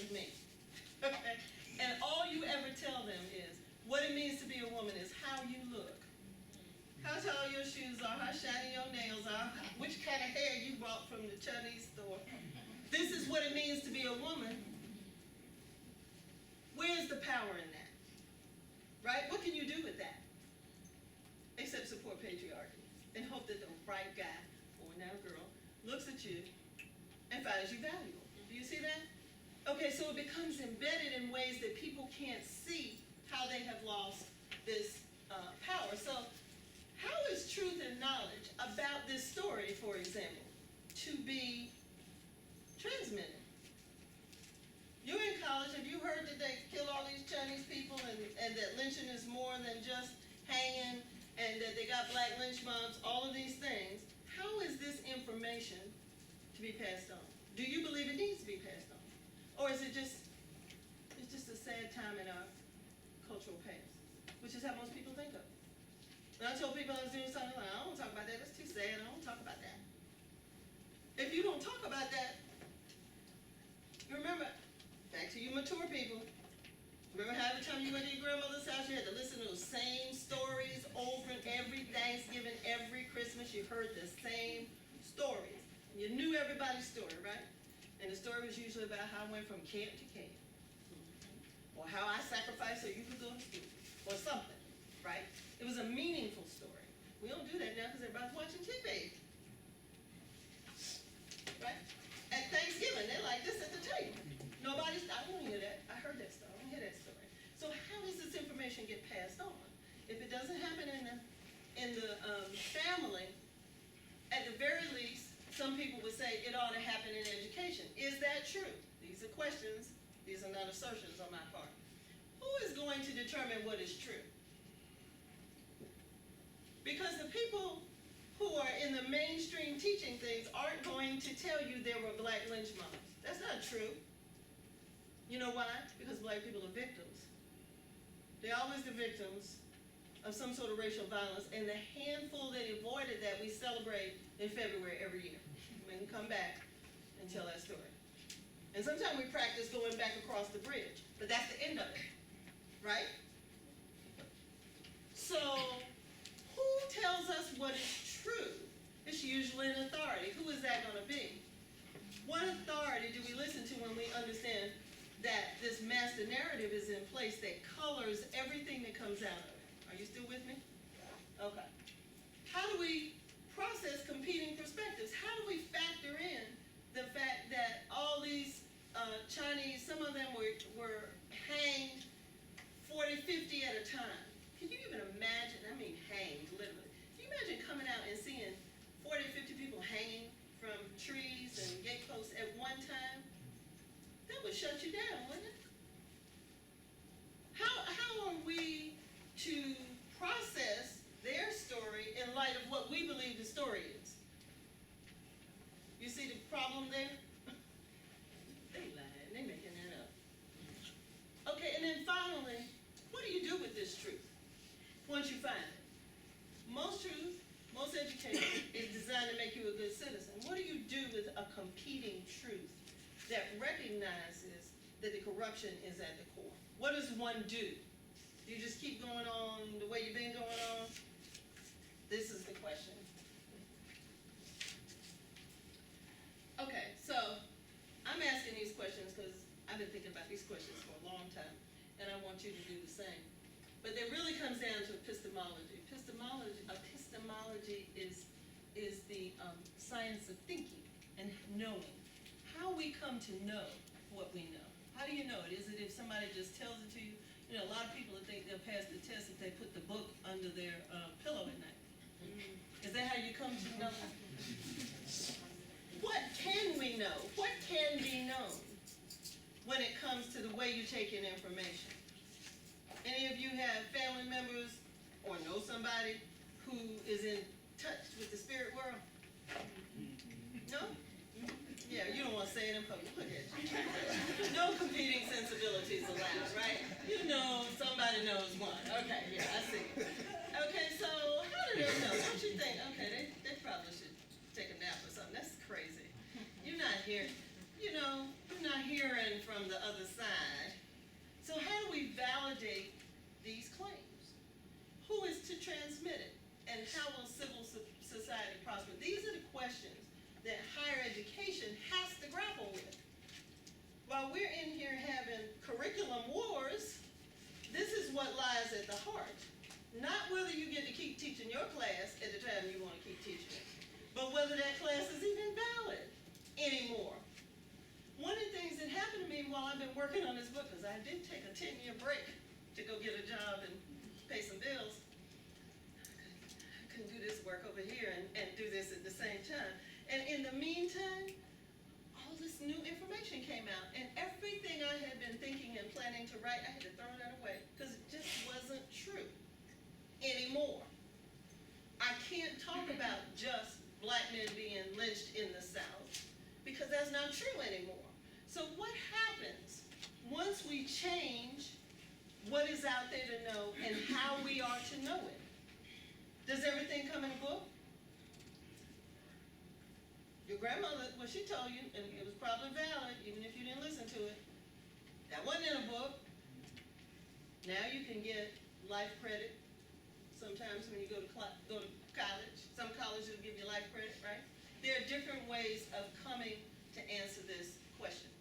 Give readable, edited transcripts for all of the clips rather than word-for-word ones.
to me. Okay? And all you ever tell them is, what it means to be a woman is how you look. How tall your shoes are, how shiny your nails are, which kind of hair you bought from the Chinese store. This is what it means to be a woman. Where's the power in that? Right? What can you do with that? Except support patriarchy and hope that the right guy, or now girl, looks at you and finds you valuable. Do you see that? Okay, so it becomes embedded in ways that people can't see how they have lost this power. So how is truth and knowledge about this story, for example, to be transmitted? You're in college, have you heard that they killed all these Chinese people and that lynching is more than just hanging and that they got black lynch mobs, all of these things? How is this information to be passed on? Do you believe it needs to be passed on? Or is it just, it's just a sad time in our cultural past, which is how most people think of it. When I told people I was doing something, like, I don't want to talk about that, that's too sad, I don't want to talk about that. If you don't talk about that, you remember, back to you mature people, remember how every time you went to your grandmother's house, you had to listen to the same stories over and every Thanksgiving, every Christmas, you heard the same stories. And you knew everybody's story, right? And the story was usually about how I went from camp to camp. Or how I sacrificed so you could go to school. Or something, right? It was a meaningful story. We don't do that now because everybody's watching TV. Right? At Thanksgiving, they're like this at the table. Nobody's, I don't hear that. I heard that story. I don't hear that story. So how does this information get passed on? If it doesn't happen in the family, at the very least, some people would say it ought to happen in education. Is that true? These are questions. These are not assertions on my part. Who is going to determine what is true? Because the people who are in the mainstream teaching things aren't going to tell you there were black lynch mobs. That's not true. You know why? Because black people are victims. They're always the victims of some sort of racial violence, and the handful that avoided that we celebrate in February every year. We can come back and tell that story. And sometimes we practice going back across the bridge, but that's the end of it, right? So, who tells us what is true? It's usually an authority. Who is that going to be? What authority do we listen to when we understand that this master narrative is in place that colors everything that comes out of it? Are you still with me? Okay. How do we process competing perspectives? How do we factor in the fact that all these Chinese, some of them were hanged 40, 50 at a time? Can you even imagine? I mean hanged, literally. Can you imagine coming out and seeing 40, 50 people hanging from trees and gate posts at one time? That would shut you down, wouldn't it? How are we to process their story in light of what we believe the story is? You see the problem there? They lying, they making that up. Okay, and then finally, what do you do with this truth once you find it? Most truth, most education is designed to make you a good citizen. What do you do with a competing truth that recognizes that the corruption is at the core? What does one do? Do you just keep going on the way you've been going on? This is the question. Okay, so I'm asking these questions because I've been thinking about these questions for a long time, and I want you to do the same. But it really comes down to epistemology. Epistemology is the science of thinking and knowing. How we come to know what we know. How do you know it? Is it if somebody just tells it to you? You know, a lot of people think they'll pass the test if they put the book under their pillow at night. Is that how you come to know? What can we know? What can be known when it comes to the way you take in information? Any of you have family members or know somebody who is in touch with the spirit world? No? Yeah, you don't want to say it in public. Look at you. No competing sensibilities allowed, right? You know, somebody knows one. Okay, yeah, I see. Okay, so how do they know? Don't you think, okay, they probably should take a nap or something. That's crazy. You're not hearing, you're not hearing from the the other side. So how do we validate these claims? Who is to transmit it? And how will civil society prosper? These are the questions that higher education has to grapple with. While we're in here having curriculum wars, this is what lies at the heart. Not whether you get to keep teaching your class at the time you want to keep teaching it, but whether that class is even valid anymore. One of the things that happened to me while I've been working on this book, because I did take a 10-year break to go get a job and pay some bills. I couldn't do this work over here and do this at the same time. And in the meantime, all this new information came out, and everything I had been thinking and planning to write, I had to throw that away because it just wasn't true anymore. I can't talk about just black men being lynched in the South because that's not true anymore. So what happens once we change what is out there to know and how we are to know it? Does everything come in a book? Your grandmother, what she told you, and it was probably valid, even if you didn't listen to it, that wasn't in a book. Now you can get life credit. Sometimes when you go to college, some colleges will give you life credit, right? There are different ways of coming to answer this question.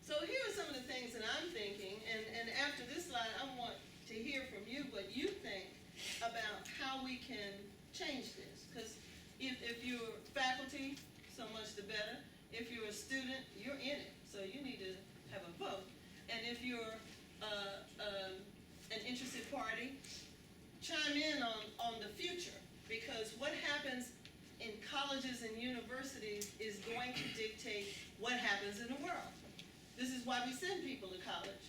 So here are some of the things that I'm thinking, and after this slide, I want to hear from you what you think about how we can change this. Because if you're faculty, so much the better. If you're a student, you're in it, so you need to have a vote. And if you're an interested party, chime in on the future, because what happens in colleges and universities is going to dictate what happens in the world. This is why we send people to college,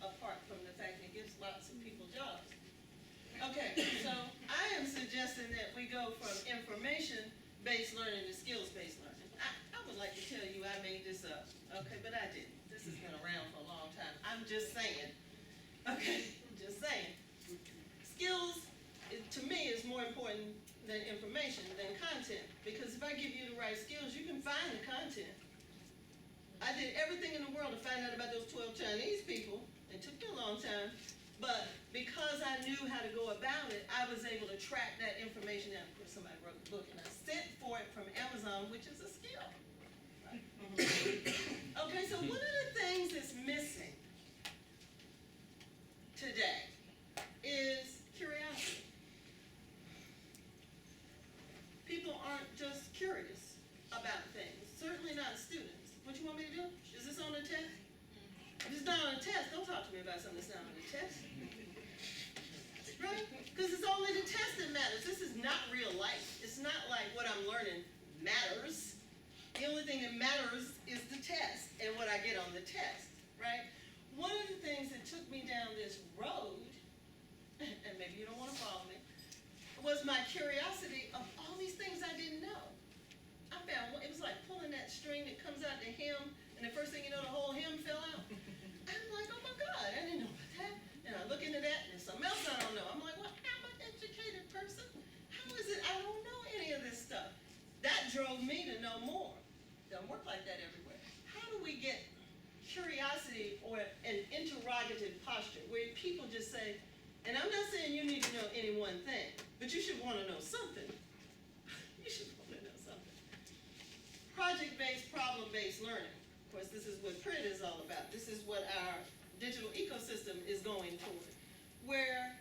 apart from the fact that it gives lots of people jobs. Okay, so I am suggesting that we go from information-based learning to skills-based learning. I would like to tell you I made this up, okay, but I didn't. This has been around for a long time. I'm just saying, okay, just saying. Skills, to me, is more important than information, than content, because if I give you the right skills, you can find the content. I did everything in the world to find out about those 12 Chinese people. It took me a long time. But because I knew how to go about it, I was able to track that information down. Of course, somebody wrote the book, and I sent for it from Amazon, which is a skill. Right? Okay, so one of the things that's missing today is curiosity. People aren't just curious about things, certainly not students. What you want me to do? Is this on the test? If it's not on a test, don't talk to me about something that's not on the test. Right? Because it's only the test that matters. This is not real life. It's not like what I'm learning matters. The only thing that matters is the test and what I get on the test, right? One of the things that took me down this road, and maybe you don't want to follow me, was my curiosity of all these things I didn't know. I found it was like pulling that string that comes out the hem, and the first thing you know, the whole hem fell out. I'm like, oh my God, I didn't know about that. And I look into that, and there's something else I don't know. I'm like, well, I'm an educated person. How is it I don't know any of this stuff? That drove me to know more. Doesn't work like that everywhere. How do we get curiosity or an interrogative posture where people just say, and I'm not saying you need to know any one thing, but you should want to know something. You should want to know something. Project-based, problem-based learning. Of course, this is what PRIT is all about. This is what our digital ecosystem is going toward, where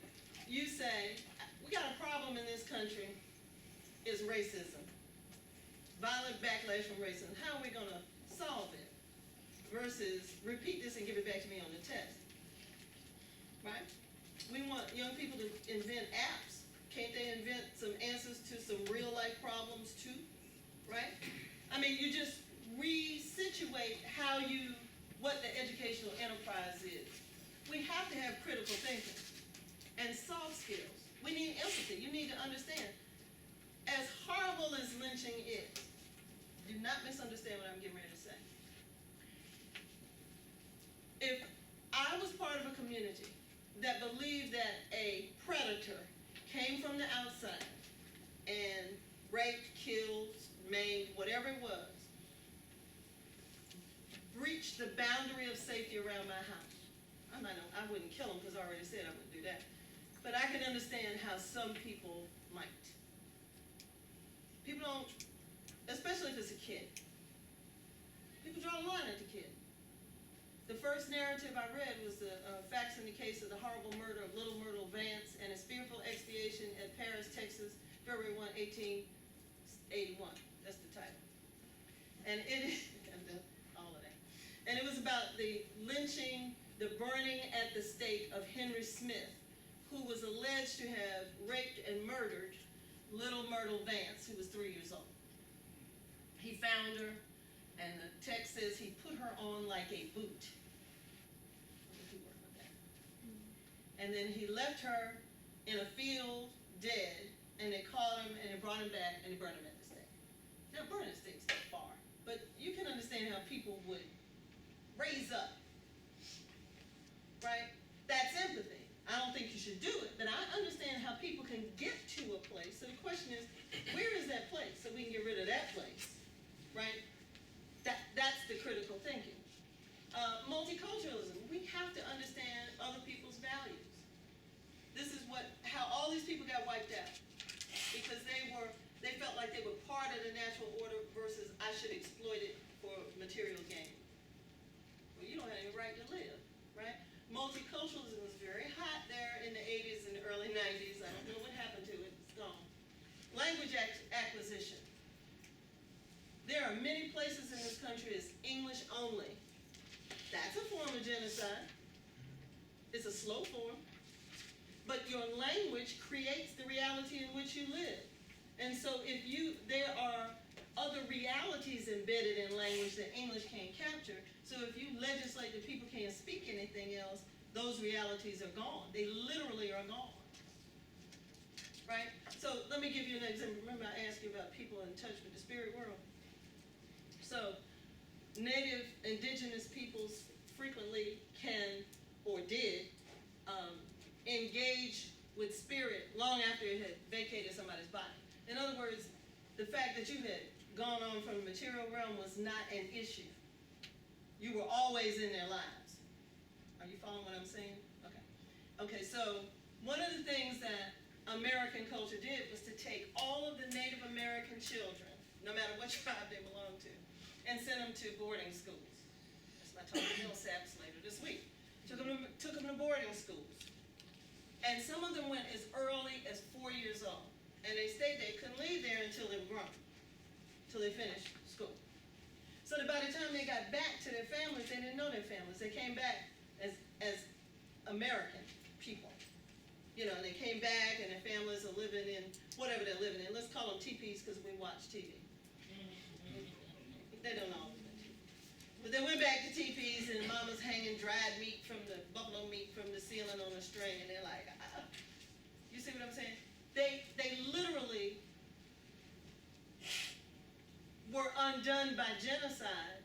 you say, we got a problem in this country, is racism. Violent backlash from racism. How are we going to solve it? Versus, repeat this and give it back to me on the test. Right? We want young people to invent apps. Can't they invent some answers to some real life problems too? Right? I mean, you just resituate what the educational enterprise is. We have to have critical thinking and soft skills. We need empathy. You need to understand. As horrible as lynching is, do not misunderstand what I'm getting ready to say. If I was part of a community that believed that a predator came from the outside and raped, killed, maimed, whatever it was, the boundary of safety around my house. I wouldn't kill them because I already said I wouldn't do that. But I can understand how some people might. People don't, especially if it's a kid. People draw a line at the kid. The first narrative I read was the facts in the case of the horrible murder of little Myrtle Vance and his fearful expiation at Paris, Texas, February 1, 1881. That's the title. And it is, all of that. And it was about the lynching, the burning at the stake of Henry Smith, who was alleged to have raped and murdered little Myrtle Vance, who was 3 years old. He found her, and the text says he put her on like a boot. And then he left her in a field dead, and they caught him, and they brought him back, and they burned him at the stake. Now, burning the stake's not far, but you can understand how people would raise up, right? That's empathy. I don't think you should do it, but I understand how people can get to a place. So the question is, where is that place so we can get rid of that place, right? That's the critical thinking. Multiculturalism, we have to understand other people's values. This is how all these people got wiped out, because they felt like they were part of the natural order versus I should exploit it for material gain. Well, you don't have any right to live, right? Multiculturalism was very hot there in the 80s and the early 90s. I don't know what happened to it. It's gone. Language acquisition. There are many places in this country it's English only. That's a form of genocide. It's a slow form. But your language creates the reality in which you live. And so there are other realities embedded in language that English can't capture. So if you legislate that people can't speak anything else, those realities are gone. They literally are gone. Right? So let me give you an example. Remember I asked you about people in touch with the spirit world? So native indigenous peoples frequently can or did engage with spirit long after it had vacated somebody's body. In other words, the fact that you had gone on from the material realm was not an issue. You were always in their lives. Are you following what I'm saying? Okay. Okay, so one of the things that American culture did was to take all of the Native American children, no matter what tribe they belonged to, and send them to boarding schools. That's my talk to Millsaps later this week. Took them to boarding schools. And some of them went as early as 4 years old. And they stayed there, couldn't leave there until they were grown, until they finished school. So that by the time they got back to their families, they didn't know their families. They came back as American people. You know, they came back and their families are living in whatever they're living in. Let's call them teepees because we watch TV. They don't know. But they went back to teepees and mama's hanging dried meat from the buffalo meat from the ceiling on a string, and they're like, ah. You see what I'm saying? They literally were undone by genocide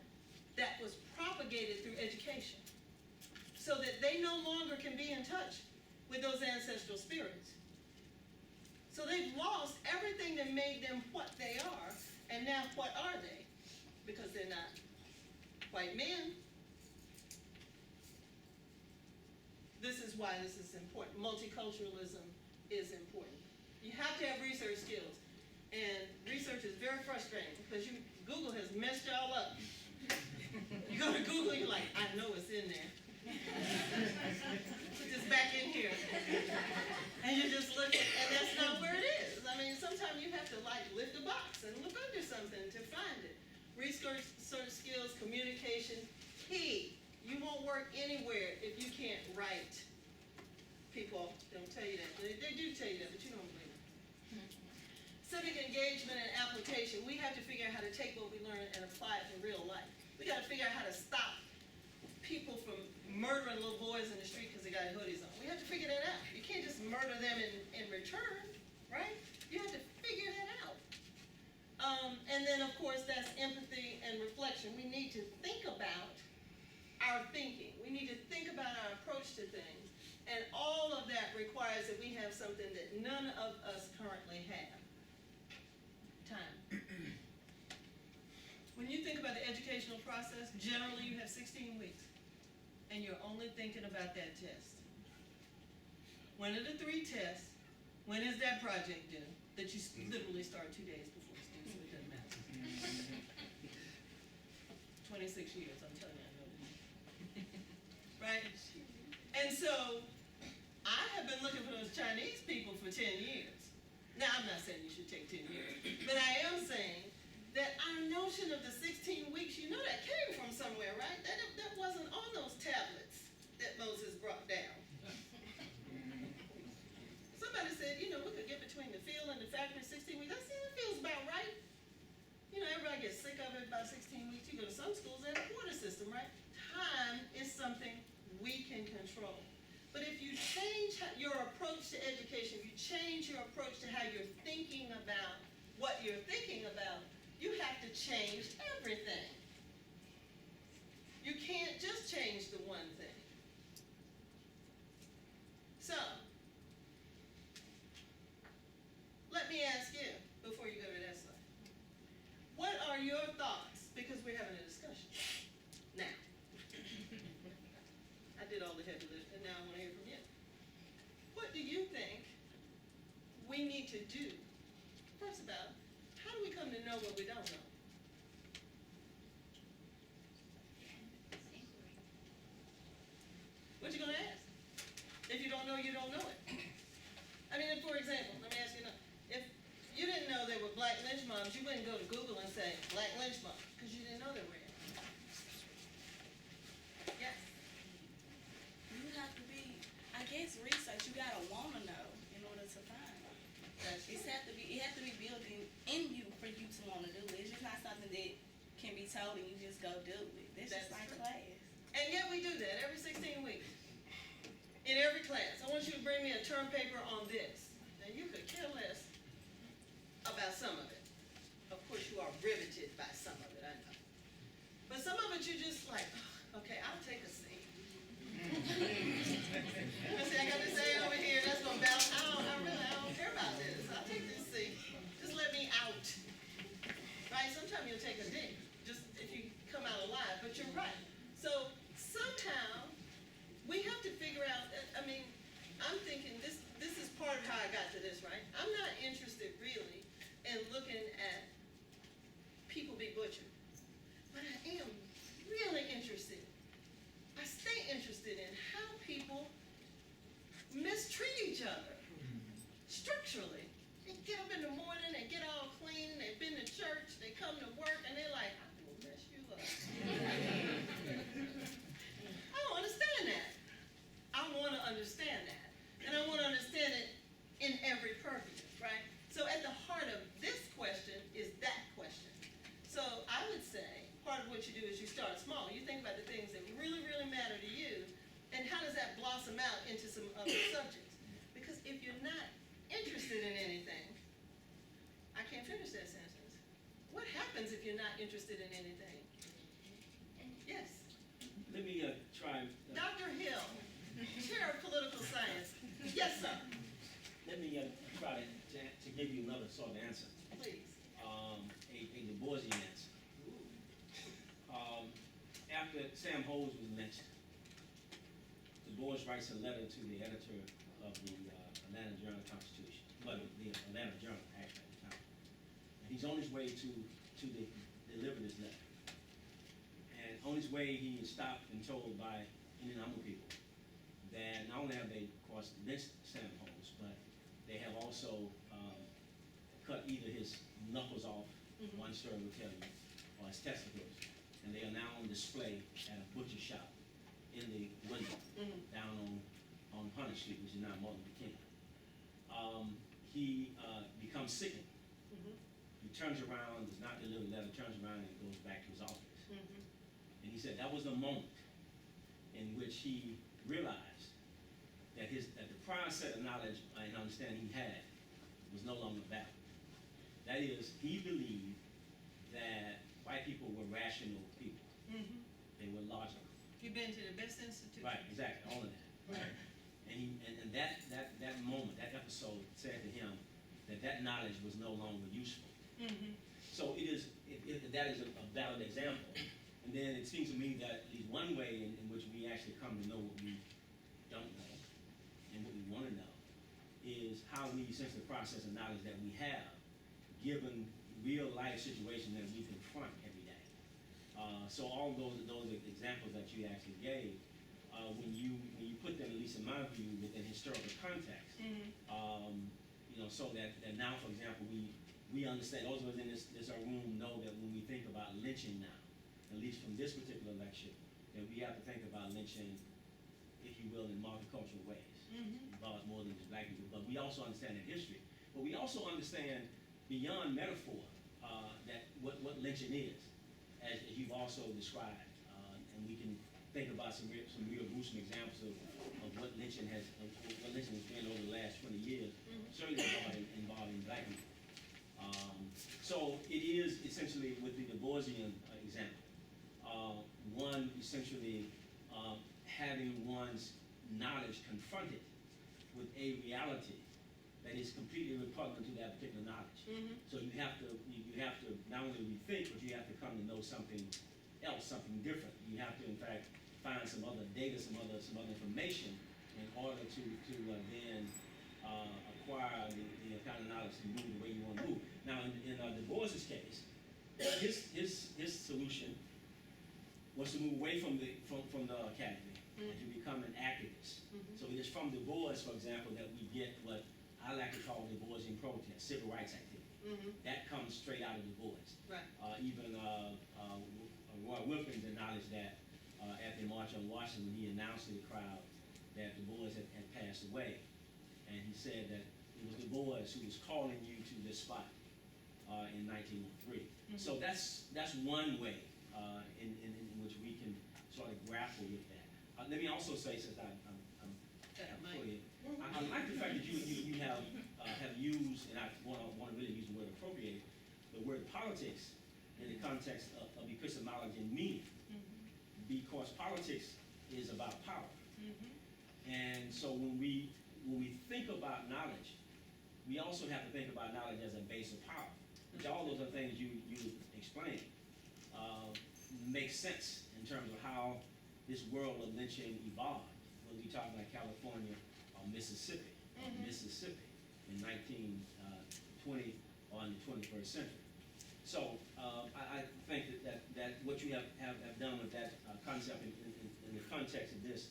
that was propagated through education, so that they no longer can be in touch with those ancestral spirits. So they've lost everything that made them what they are, and now what are they? Because they're not white men. This is why this is important. Multiculturalism is important. You have to have research skills. And research is very frustrating because Google has messed y'all up. You go to Google, you're like, I know it's in there. Put this back in here. And you just look, and that's not where it is. I mean, sometimes you have to lift a box and look under something to find it. Research skills, communication, key. You won't work anywhere if you can't write. People don't tell you that. They do tell you that, but you don't believe it. Civic engagement and application. We have to figure out how to take what we learn and apply it in real life. We got to figure out how to stop people from murdering little boys in the street because they got hoodies on. We have to figure that out. You can't just murder them in return, right? You have to figure that out. And then, of course, that's empathy and reflection. We need to think about our thinking. We need to think about our approach to things. And all of that requires that we have something that none of us currently have. Time. When you think about the educational process, generally you have 16 weeks, and you're only thinking about that test. When are the 3 tests? When is that project due? That you literally start 2 days before it's due, so it doesn't matter. 26 years, I'm telling you, I know this. Right? And so, I have been looking for those Chinese people for 10 years. Now, I'm not saying you should take 10 years, but I am saying that our notion of the 16 weeks, you know that came from somewhere, right? That wasn't on those tablets that Moses brought down. Somebody said, you know, we could get between the field and the factory 16 weeks. That feels about right. You know, everybody gets sick of it about 16 weeks. You go to some schools, they have a quarter system, right? Time is something we can control. But if you change your approach to education, you change your approach to how you're thinking about what you're thinking about, you have to change everything. You can't just change the one thing. So, let me ask you, before you go to that slide, what are your thoughts? Because we're having a discussion. Now, I did all the heavy lifting, and now I want to hear from you. What do you think we need to do? First about, how do we come to know what we don't know? What you gonna ask? If you don't know, you don't know it. I mean, for example, let me ask you another. If you didn't know there were black lynch mobs, you wouldn't go to Google and say, black lynch mob, because you didn't know there were any. Yes? You have to be, I guess, research. You gotta wanna know in order to find. That's It have to be building in you for you to wanna do it. It's just not something that can be told and you just go do it. That's just That's like true. class. And yet we do that every 16 weeks. In every class. I want you to bring me a term paper on this. Now you could care less about some of it. Of course you are riveted by some of it, I know. But some of it you're just like, oh, okay, I'll take a C. I say, I got this A over here, that's gonna balance. I don't care about this. I'll take this C. Just let me out. Right? Sometimes you'll take a D, just if you come out alive, but you're right. So somehow, we have to figure out, I mean, I'm thinking this is part of how I got to this, right? I'm not interested really in looking at people be butchered. But I am really interested. I stay interested in how people mistreat each other structurally. They get up in the morning, they get all clean, they've been to church, they come to work, and they're like, I will mess you up. I don't understand that. I want to understand that. And I want to understand it in every purpose, right? So at the heart of this question is that question. So I would say part of what you do is you start small. You think about the things that really, really matter to you, and how does that blossom out into some other subjects? Because if you're not interested in anything, I can't finish that sentence. What happens if you're not interested in anything? Yes. Let me try. Dr. Hill, Chair of Political Science. Yes, sir. Let me try to give you another sort of answer. Please. A Du Boisian answer. After Sam Holmes was lynched, Du Bois writes a letter to the editor of the Atlanta Journal-Constitution. Well, the Atlanta Journal, actually, at the time. And he's on his way to deliver this letter. And on his way, he is stopped and told by Indian Hmong people that not only have they, of course, lynched Sam Holmes, but they have also cut either his knuckles off, one story will tell you, or his testicles, and they are now on display at a butcher shop in the window down on Hunter Street, which is now Martin Luther King. He becomes sickened. He turns around, does not deliver the letter, turns around and goes back to his office. And he said that was the moment in which he realized that the prior set of knowledge and understanding he had was no longer valid. That is, he believed that white people were rational people. They were logical. You've been to the best institute. Right, exactly, all of that. Right. And that moment, that episode said to him that knowledge was no longer useful. So it that is a valid example. And then it seems to me that at least one way in which we actually come to know what we don't know and what we want to know is how we essentially process the knowledge that we have, given real life situations that we confront every day. So all those examples that you actually gave, when you put them, at least in my view, within historical context, you know, so that now, for example, we understand, those of us in this our room know that when we think about lynching now, at least from this particular lecture, that we have to think about lynching, if you will, in multicultural ways. Involves more than just black people, but we also understand that history. But we also understand beyond metaphor that what lynching is, as you've also described, and we can think about some real gruesome examples of what lynching has been over the last 20 years, certainly involving black people. So it is essentially with the Du Boisian example, one essentially having one's knowledge confronted with a reality that is completely repugnant to that particular knowledge. So you have to not only rethink, but you have to come to know something else, something different. You have to, in fact, find some other data, some other information in order to then acquire the kind of knowledge to move the way you want to move. Now, in Du Bois's case, his solution was to move away from the academy and to become an activist. So it is from Du Bois, for example, that we get what I like to call Du Boisian protest, civil rights activity. That comes straight out of Du Bois. Right. Even Roy Wilkins acknowledged that at the March on Washington, he announced to the crowd that Du Bois had passed away. And he said that it was Du Bois who was calling you to this spot in 1903. So that's one way in which we can sort of grapple with that. Let me also say, since I like the fact that you have used, and I want to really use the word appropriate, the word politics in the context of epistemology and meaning, because politics is about power. And so when we think about knowledge, we also have to think about knowledge as a base of power, which all those are things you explained make sense in terms of how this world of lynching evolved, whether we talk about California or Mississippi, in 1920 or in the 21st century. So I think that what you have done with that concept in the context of this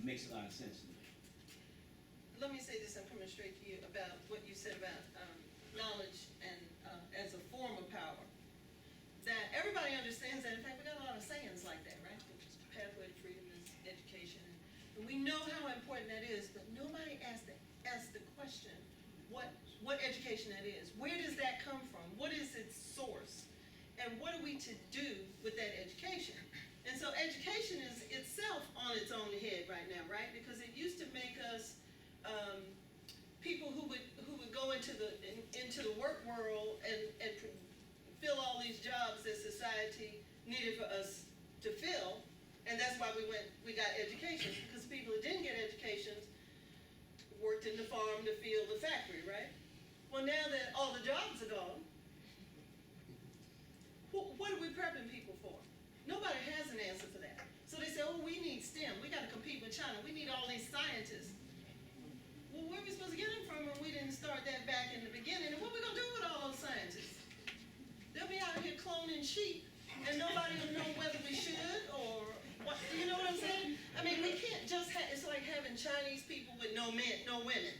makes a lot of sense to me. Let me say this, I'm coming straight to you about what you said about knowledge and as a form of power. That everybody understands that. In fact, we got a lot of sayings like that, right? Pathway to freedom is education. And we know how important that is, but nobody asked the question, what education that is. Where does that come from? What is its source? And what are we to do with that education? And so education is itself on its own head right now, right? Because it used to make us people who would go into the work world and fill all these jobs that society needed for us to fill, and that's why we got education, because people who didn't get educations worked in the farm, the field, the factory, right? Well, now that all the jobs are gone, what are we prepping people for? Nobody has an answer for that. So they say, oh, we need STEM. We got to compete with China. We need all these scientists. Well, where are we supposed to get them from when we didn't start that back in the beginning? And what are we going to do with all those scientists? They'll be out here cloning sheep, and nobody will know whether we should or what. You know what I'm saying? I mean, we can't just have, it's like having Chinese people with no men, no women.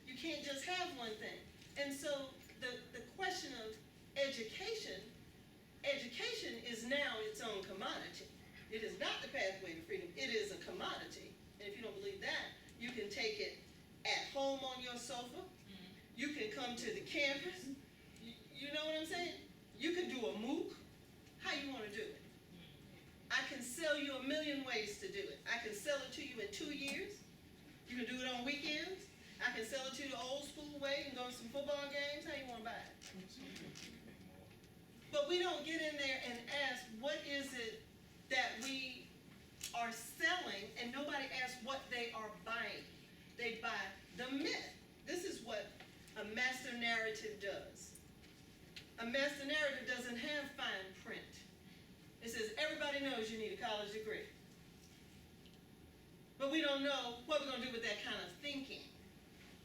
You can't just have one thing. And so the question of education is now its own commodity. It is not the pathway to freedom. It is a commodity. And if you don't believe that, you can take it at home on your sofa. You can come to the campus. You know what I'm saying? You can do a MOOC. How you want to do it? I can sell you a million ways to do it. I can sell it to you in 2 years. You can do it on weekends. I can sell it to you the old school way and go to some football games. How you want to buy it? But we don't get in there and ask, what is it that we are selling, and nobody asks what they are buying. They buy the myth. This is what a master narrative does. A master narrative doesn't have college degree. But we don't know what we're gonna do with that kind of thinking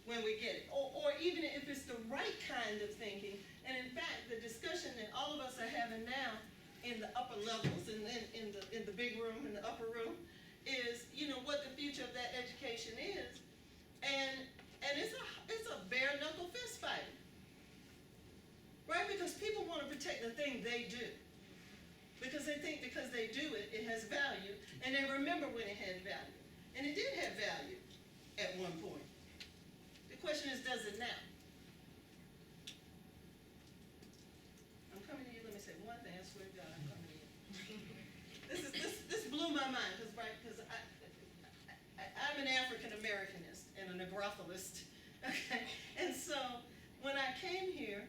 when we get it, or even if it's the right kind of thinking. And in fact, the discussion that all of us are having now in the upper levels, in the big room, in the upper room, is, you know, what the future of that education is. And it's a bare knuckle fist fight. Right? Because people want to protect the thing they do. Because they think because they do it, it has value. And they remember when it had value. And it did have value at one point. The question is, does it now? I'm coming to you, let me say one thing, I swear to God, I'm coming to you. This blew my mind, because I'm an African Americanist and a Negrophilist. Okay? And so when I came here,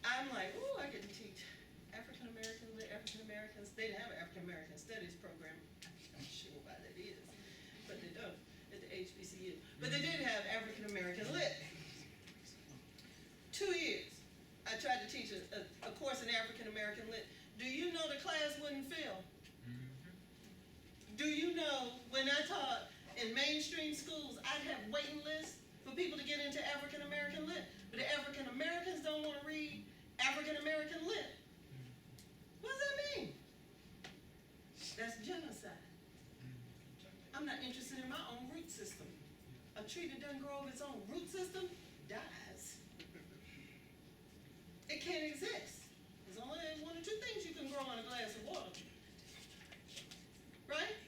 I'm like, ooh, I get to teach African Americans, they didn't have an African American Studies program. I'm not sure why that is, but they don't at the HBCU. But they did have African American Lit. 2 years, I tried to teach a course in African American Lit. Do you know the class wouldn't fill? Do you know when I taught in mainstream schools, I'd have waiting lists for people to get into African American Lit. But the African Americans don't want to read African American Lit. What does that mean? That's genocide. I'm not interested in my own root system. A tree that doesn't grow of its own root system dies. It can't exist. There's only one or two things you can grow in a glass of water. Right?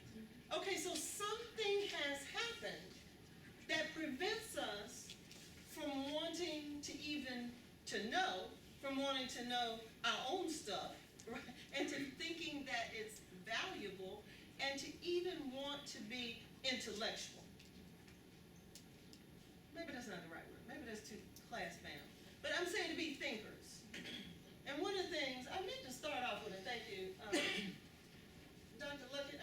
Okay, so something has happened that prevents us from wanting to even from wanting to know our own stuff, right? And to thinking that it's valuable, and to even want to be intellectual. Maybe that's not the right word. Maybe that's too class bound. But I'm saying to be thinkers. And one of the things, I meant to start off with a thank you. Dr. Luckett,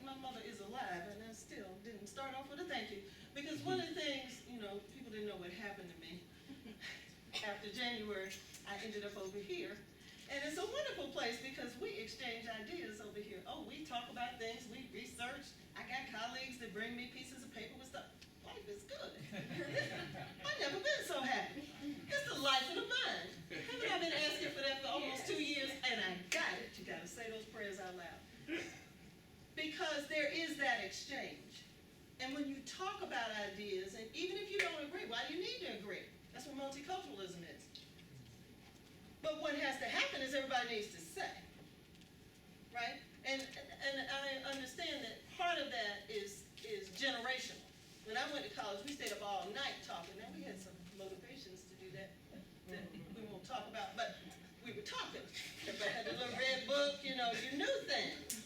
my mother is alive, and I still didn't start off with a thank you. Because one of the things, you know, people didn't know what happened to me. After January, I ended up over here. And it's a wonderful place because we exchange ideas over here. Oh, we talk about things, we research. I got colleagues that bring me pieces of paper with stuff. Life is good. I've never been so happy. It's the life of the mind. Haven't I been asking for that for almost 2 years? And I got it. You got to say those prayers out loud. Because there is that exchange. And when you talk about ideas, and even if you don't agree, why do you need to agree? That's what multiculturalism is. But what has to happen is everybody needs to say, right? And I understand that part of that is generational. When I went to college, we stayed up all night talking. Now we had some motivations to do that we won't talk about, but we were talking. Everybody had a little red book, you know, you knew things.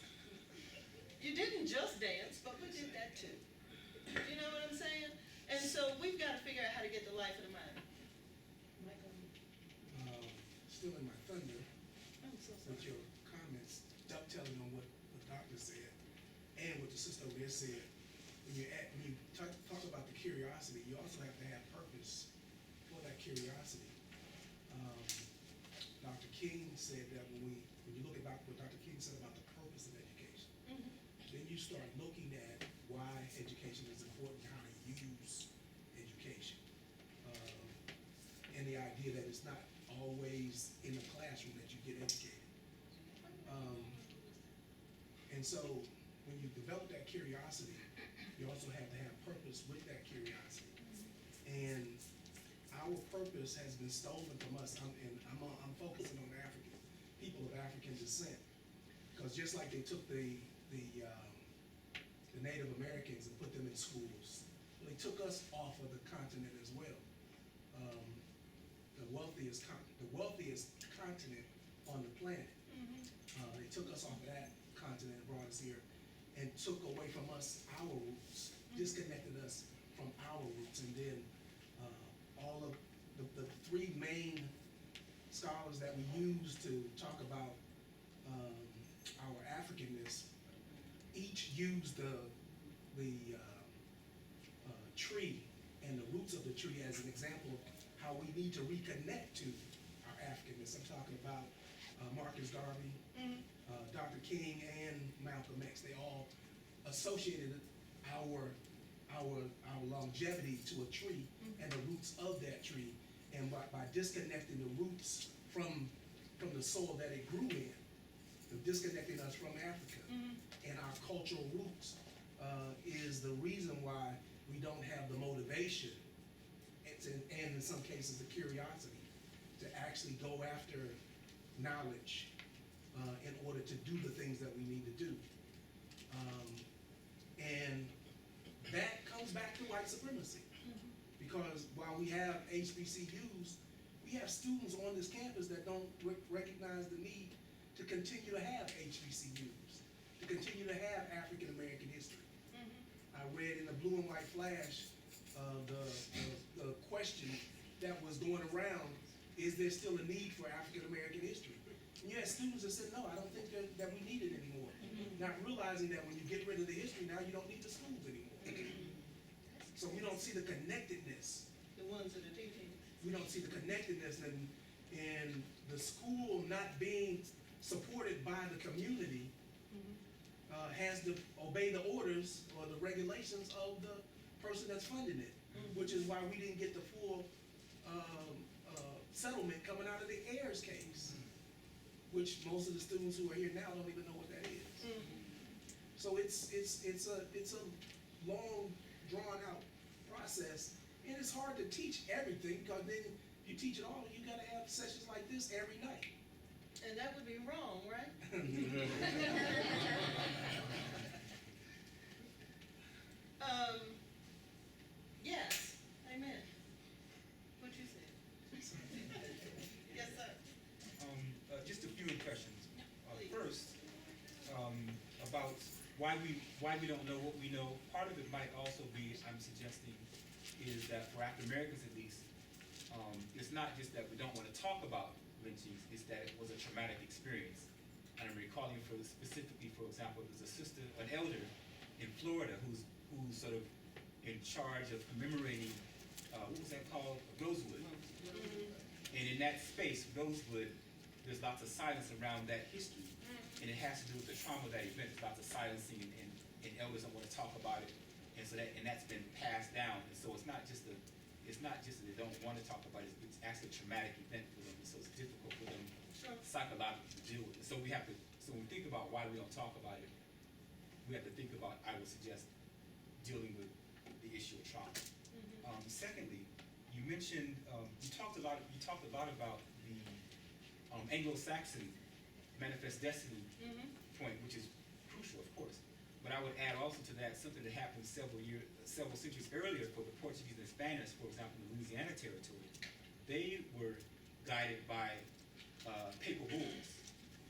You didn't just dance, but we did that too. You know what I'm saying? And so we've got to figure out how to get the life of the mind. Still in my thunder I'm so with sorry. your comments, dovetailing on what the doctor said and what the sister over there said. When you talk about the curiosity, you also have to have purpose for that curiosity. Dr. King said that when you look at what Dr. King said about the purpose of education, then you start looking at why education is important, how to use education, and the idea that it's not always in the classroom that you get educated. And so when you develop that curiosity, you also have to have purpose with that curiosity. And our purpose has been stolen from us. I'm focusing on people of African descent, because just like they took the Native Americans and put them in schools, they took us off of the continent as well. The wealthiest continent on the planet. They took us off of that continent and brought us here and took away from us our roots, disconnected us from our roots. And then all of the three main scholars that we use to talk about our Africanness, each used the tree and the roots of the tree as an example of how we need to reconnect to our Africanness. I'm talking about Marcus Garvey, Dr. King and Malcolm X, they all associated our longevity to a tree and the roots of that tree. And by disconnecting the roots from the soil that it grew in, disconnecting us from Africa and our cultural roots is the reason why we don't have the motivation and in some cases the curiosity to actually go after knowledge in order to do the things that we need to do. And that comes back to white supremacy. Because while we have HBCUs, we have students on this campus that don't recognize the need to continue to have HBCUs, to continue to have African American history. I read in the Blue and White Flash the question that was going around, is there still a need for African American history? And you had students that said, no, I don't think that we need it anymore. Not realizing that when you get rid of the history, now you don't need the schools anymore. So we don't see the connectedness. The ones that are teaching. We don't see the connectedness in the school not being supported by the community, has to obey the orders or the regulations of the person that's funding it, which is why we didn't get the full settlement coming out of the Ayers case, which most of the students who are here now don't even know what that is. So it's a long, drawn out process, and it's hard to teach everything, because then you teach it all, you gotta have sessions like this every night. And that would be wrong, right? Yes, amen. What you said? Yes, sir. Just a few impressions. First, about why we don't know what we know. Part of it might also be, I'm suggesting, is that for African Americans at least, it's not just that we don't want to talk about lynchings, it's that it was a traumatic experience. And I'm recalling specifically, for example, there's a sister, an elder in Florida who's sort of in charge of commemorating, what was that called? Rosewood. And in that space, Rosewood, there's lots of silence around that history. And it has to do with the trauma of that event. There's lots of silencing, and elders don't want to talk about it. And so that's been passed down. And so it's not just that they don't want to talk about it, it's actually a traumatic event for them. And so it's difficult for them psychologically to deal with it. So when we think about why we don't talk about it, we have to think about, I would suggest, dealing with the issue of trauma. Secondly, you mentioned, you talked a lot about the Anglo-Saxon manifest destiny point, which is crucial, of course. But I would add also to that something that happened several centuries earlier for the Portuguese and Spanish, for example, in the Louisiana territory. They were guided by papal bulls,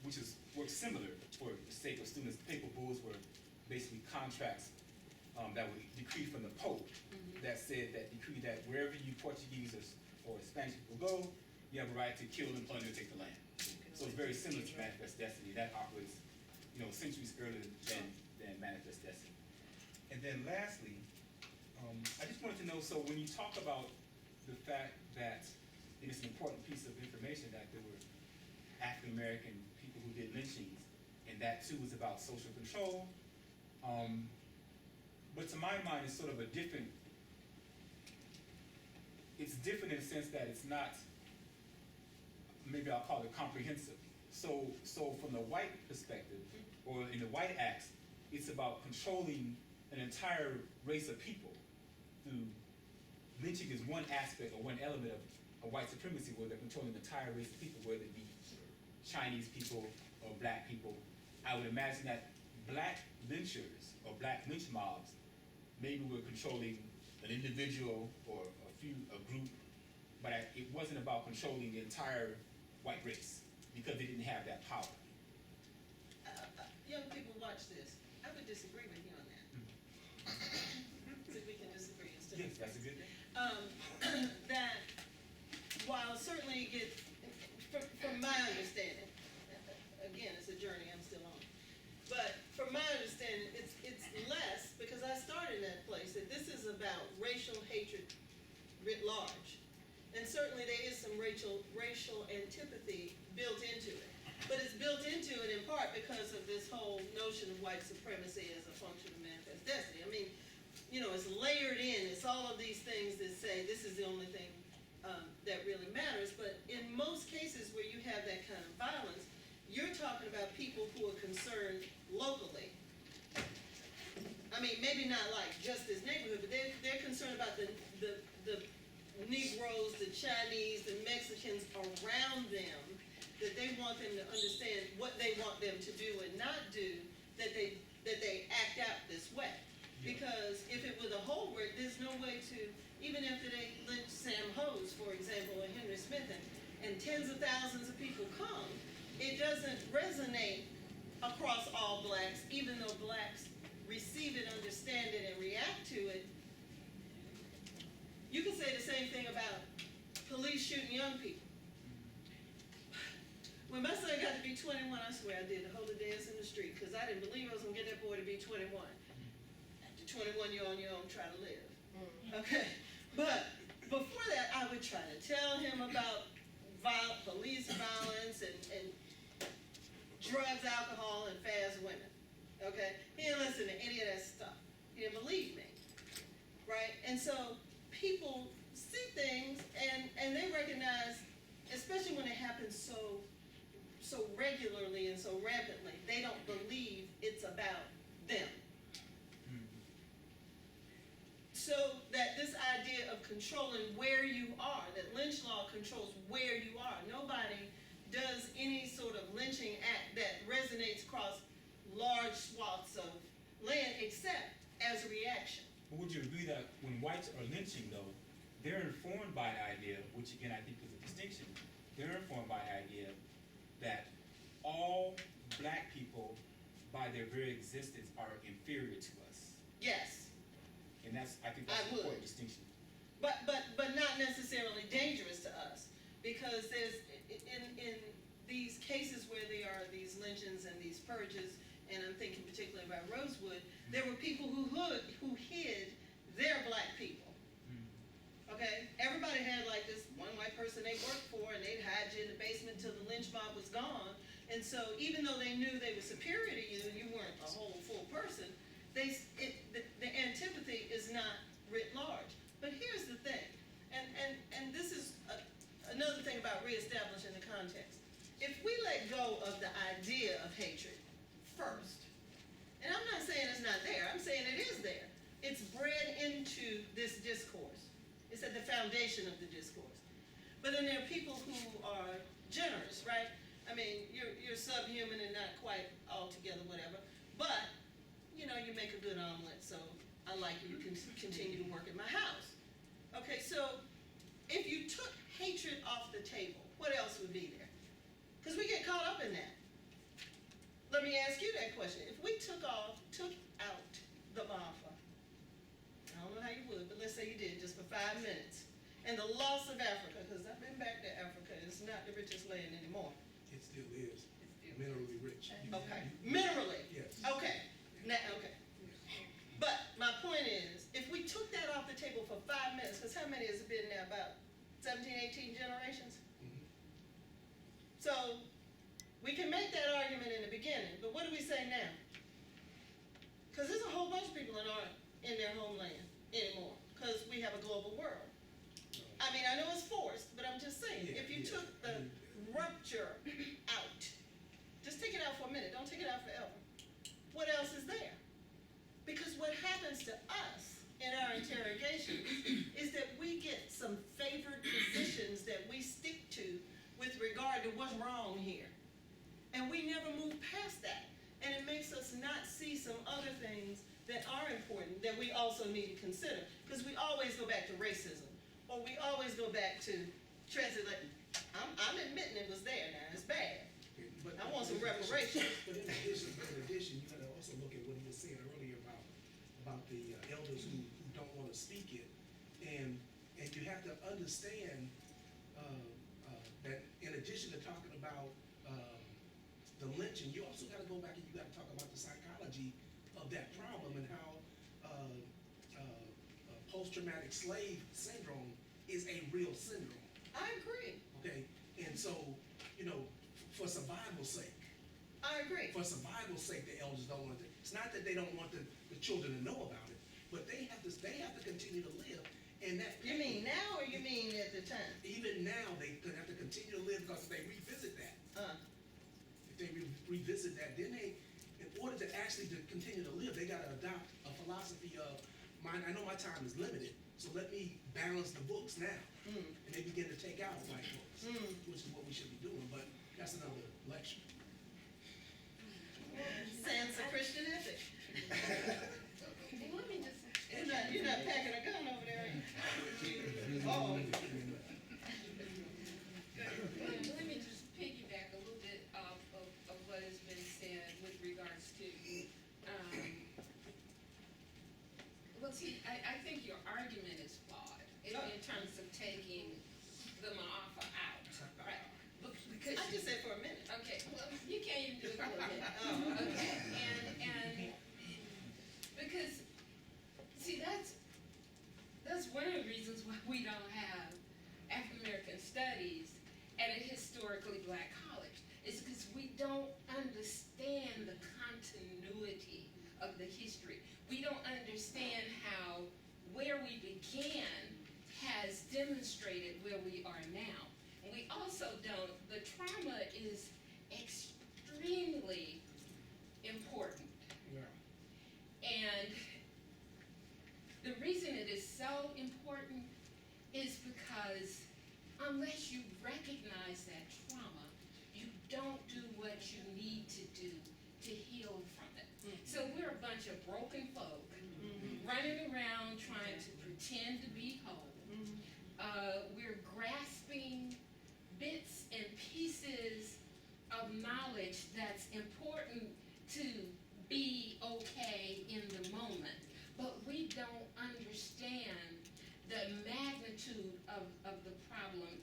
which works similar for the sake of students. Papal bulls were basically contracts that were decreed from the Pope that decreed that wherever you Portuguese or Spanish people go, you have a right to kill and plunder and take the land. So it's very similar to Manifest Destiny. That operates, centuries earlier than Manifest Destiny. And then lastly, I just wanted to know, so when you talk about the fact that, and it's an important piece of information, that there were African American people who did lynchings, and that too was about social control. But to my mind, it's sort of it's different in the sense that it's not, maybe I'll call it comprehensive. So from the white perspective, or in the white acts, it's about controlling an entire race of people through lynching is one aspect or one element of white supremacy, where they're controlling the entire race of people, whether it be Chinese people or black people. I would imagine that black lynchers or black lynch mobs maybe were controlling an individual or a group, but it wasn't about controlling the entire white race, because they didn't have that power. Young people watch this. I would disagree with you on that. See if we can disagree instead. Yes, that's a good thing. That while certainly from my understanding, again, it's a journey I'm still on, but from my understanding, it's less, because I started in that place, that this is about racial hatred writ large. And certainly there is some racial antipathy built into it. But it's built into it in part because notion of white supremacy as a function of manifest destiny. I mean, you know, it's layered in, it's all of these things that say this is the only thing that really matters, but in most cases where you have that kind of violence, you're talking about people who are concerned locally. I mean, maybe not like just this neighborhood, but they're concerned about the Negroes, the Chinese, the Mexicans around them, that they want them to understand what they want them to do and not do, that they act out this way. Because if it were the whole world, there's no way to, even after they lynched Sam Hose, for example, or Henry Smith, and tens of thousands of people come, it doesn't resonate across all blacks, even though blacks receive it, understand it, and react to it. You can say the same thing about police shooting young people. When my son got to be 21, I swear I did the holy dance in the street, because I didn't believe I was going to get that boy to be 21. After 21, you're on your own, try to live. Okay? But before that, I would try to tell him about police violence and drugs, alcohol, and fast women. Okay? He didn't listen to any of that stuff. He didn't believe me. Right? And so people see things and they recognize, especially when it happens so regularly and so rampantly, they don't believe it's about them. So that this idea of controlling where you are, that lynch law controls where you are. Nobody does any sort of lynching act that resonates across large swaths of land except as a reaction. But would you agree that when whites are lynching, though, they're informed by the idea, which again I think is a distinction, they're informed by the idea that all black people, by their very existence, are inferior to us. Yes. And I think that's an important distinction. But not necessarily dangerous to us, because there's, in these cases where there are these lynchings and these purges, and I'm thinking particularly about Rosewood, there were people who hid their black people. Okay? Everybody had like this one white person they worked for, and they'd hide you in the basement until the lynch mob was gone. And so even though they knew they were superior to you and you weren't a whole full person, the antipathy is not writ large. But here's the thing, and this is another thing about reestablishing the context. If we let go of the idea of hatred first, and I'm not saying it's not there, I'm saying it is there. It's bred into this discourse. It's at the foundation of the discourse. But then there are people who are generous, right? I mean, you're subhuman and not quite altogether whatever, but you know, you make a good omelet, so I like you to continue to work at my house. Okay, so if you took hatred off the table, what else would be there? Because we get caught up in that. Let me ask you that question. If we took out the Biafra, I don't know how you would, but let's say you did just for 5 minutes, and the loss of Africa, because I've been back to Africa, it's not the richest land anymore. It still is. Minerally rich. Okay, minerally. Yes. Okay. Now, okay. But my point is, if we took that off the table for 5 minutes, because how many has it been now? About 17, 18 generations? Mhm. So we can make that argument in the beginning, but what do we say now? Because there's a whole bunch of people that aren't in their homeland anymore, because we have a global world. I mean, I know it's forced, but I'm just saying, if you took the rupture out, just take it out for a minute, don't take it out forever. What else is there? Because what happens to us in our interrogations is that we get some favored positions that we stick to with regard to what's wrong here. And we never move past that. And it makes us not see some other things that are important that we also need to consider. Because we always go back to racism, or we always go back to transatlantic. I'm admitting it was there now, it's bad. But I want some reparations. But in addition, you gotta also look at what he was saying earlier about the elders who don't wanna speak it. And you have to understand, that in addition to talking about, the lynching, you also gotta go back and you gotta talk about the psychology of that problem and how, post-traumatic slave syndrome is a real syndrome. I agree. Okay, and so, you know, for survival's sake, I I agree. For survival's sake, the elders don't want it. It's not that they don't want the children to know about it, but they have to continue to live in that. You mean now or you mean at the time? Even now, they could have to continue to live, because if they revisit that, if they revisit that, then they, in order to actually to continue to live, they gotta adopt a philosophy of, mine, I know my time is limited, so let me balance the books now. And they begin to take out white books, which is what we should be doing, but that's another lecture. Sans a Christian ethic. Well, let me just, You're not packing a gun over there, are you? Oh, let me just piggyback a little bit off of what has been said with regards to, well, see, I think your argument is flawed in terms of taking the Ma'afa out, right? Because I just said for a minute. okay, well, you can't even do it for a minute. Oh, Okay, and because, see, that's one of the reasons why we don't have African American studies at a historically black college. Is because we don't understand the continuity of the history. We don't understand how where we began has demonstrated where we are now. And we also don't, the trauma is extremely important. And the reason it is so important is because unless you recognize that trauma, you don't do what you need to do to heal from it. So we're a bunch of broken folk running around trying to pretend to be whole. We're grasping bits and pieces of knowledge that's important to be okay in the moment, but we don't understand the magnitude of the problem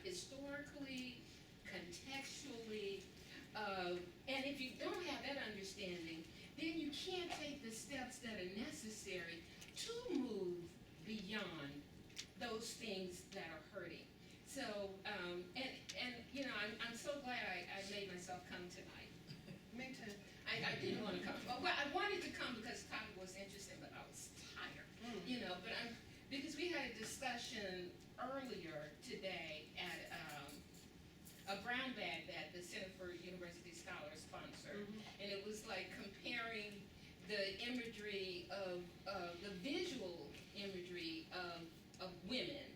historically, contextually, and if you don't have that understanding, then you can't take the steps that are necessary to move beyond those things that are hurting. So, and you know, I'm so glad I made myself come tonight. me too. I didn't want to come. Well, I wanted to come because the topic was interesting, but I was tired. You know, but because we had a discussion earlier today at a brown bag that the Center for University Scholars sponsored, and it was like comparing the imagery of the visual imagery of women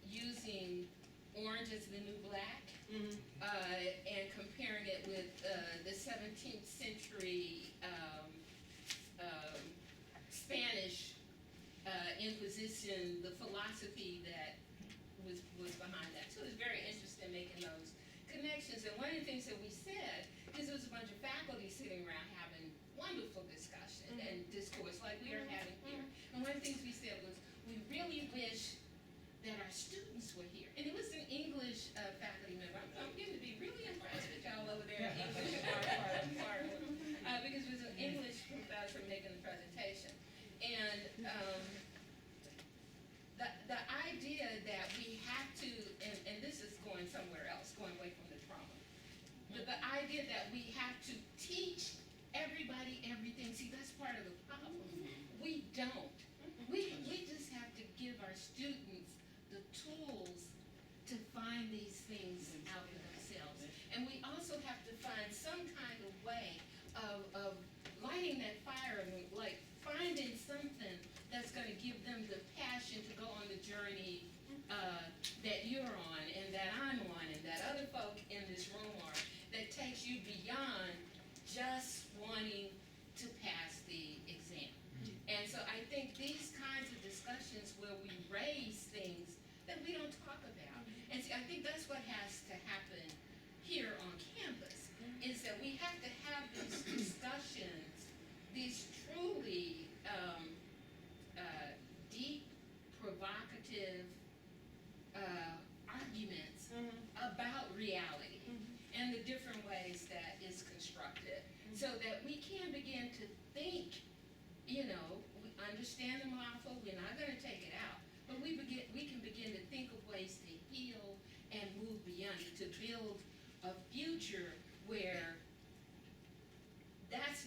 using Orange is the New Black, and comparing it with the 17th century Spanish Inquisition, the philosophy that was behind that. So it was very interesting making those connections. And one of the things that we said, because there was a bunch of faculty sitting around having wonderful discussion and discourse like we are having here. And one of the things we said was, we really wish that our students were here. And it was an English faculty member. I'm getting to be really impressed with y'all over there at English because it was an English professor making the presentation. And the idea that we have to, and this is going somewhere else, going away from the trauma, but the idea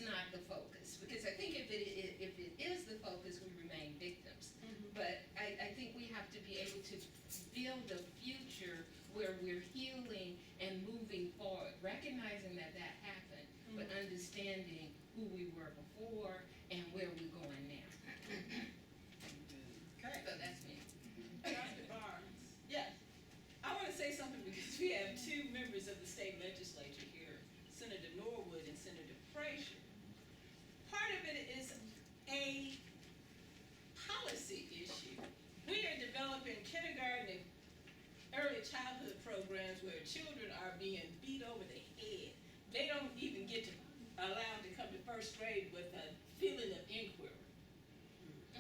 not the focus, because I think if it is the focus, we remain victims. But I think we have to be able to build a future where we're healing and moving forward, recognizing that happened, but understanding who we were before and where we're going now. Okay. So that's me. Dr. Barnes, Yes. I want to say something because we have two members of the state legislature here, Senator Norwood and Senator Frazier. Part of it is a policy issue. We are developing kindergarten and early childhood programs where children are being beat over the head. They don't even get to allowed to come to first grade with a feeling of inquiry.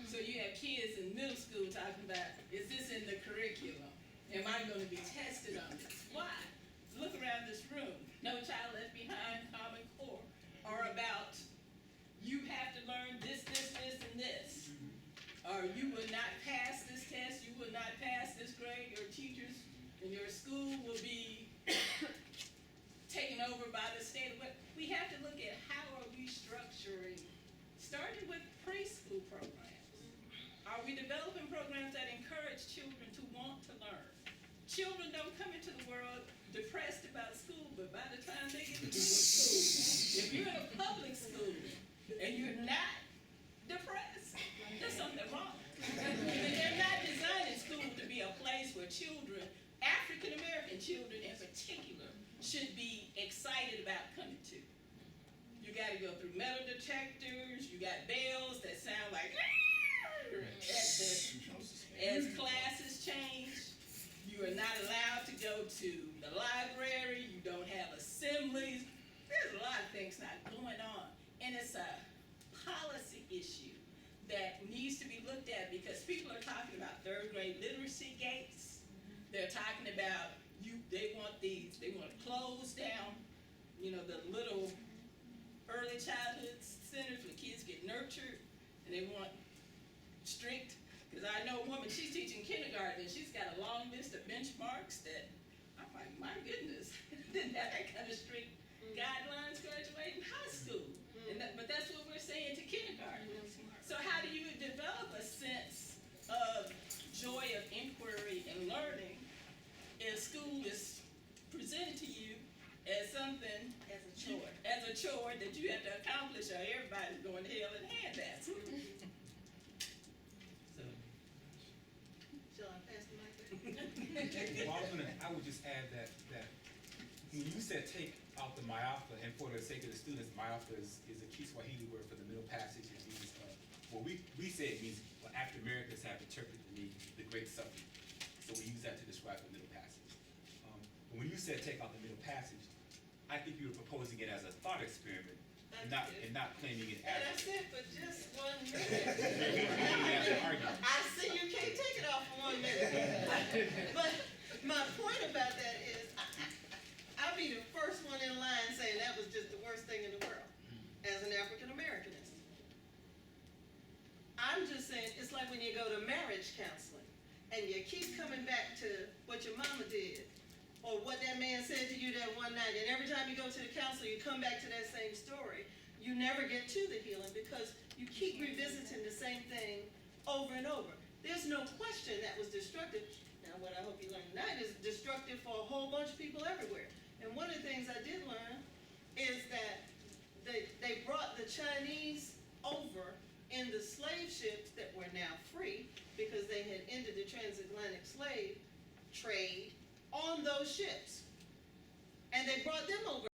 So you have kids in middle school talking about, is this in the curriculum? Am I going to be tested on this? Why? Look around this room. No Child Left Behind, Common Core, are about you have to learn this, and this. Or you will not pass this test, you will not pass this grade. Your teachers in your school will be taken over by the state. But we have to look at how are we structuring, starting with preschool programs. Are we developing programs that encourage children to want to learn? Children don't come into the world depressed about school, but by the time they get to middle school, if you're in a public school and you're not depressed, there's something wrong. And they're not designing school to be a place where children, African American children in particular, should be excited about coming to. You gotta go through metal detectors, you got bells that sound like as classes change. You are not allowed to go to the library, you don't have assemblies. There's a lot of things not going on. And it's a policy issue that needs to be looked at because people are talking about third grade literacy gates. They're talking about they want to close down, the little early childhood centers where kids get nurtured, and they want strict, because I know a woman, she's teaching kindergarten, and she's got a long list of benchmarks that, I'm like, my goodness, didn't have that kind of strict guidelines graduating high school. But that's what we're saying to kindergarten. So how do you develop a sense of joy of inquiry and learning if school is presented to you as something, as a chore that you have to accomplish, or everybody's going to hell in a handbasket? Shall I pass the mic? Well, I would just add that when you said take out the Ma'afa, and for the sake of the students, Ma'afa is a Kiswahili word for the middle passage. It means, we say it means, after Americans have interpreted the great suffering. So we use that to describe the middle passage. But when you said take out the middle passage, I think you were proposing it as a thought experiment, and not claiming it And I as said for just 1 minute. as an argument. I see you can't take it off for 1 minute. But my point about that is, I'll be the first one in line saying that was just the worst thing in the world as an African Americanist. I'm just saying, it's like when you go to marriage counseling and you keep coming back to what your mama did or what that man said to you that one night, and every time you go to the counselor, you come back to that same story. You never get to the healing because you keep revisiting the same thing over and over. There's no question that was destructive. Now, what I hope you learned tonight is destructive for a whole bunch of people everywhere. And one of the things I did learn is that they brought the Chinese over in the slave ships that were now free because they had ended the transatlantic slave trade on those ships. And they brought them over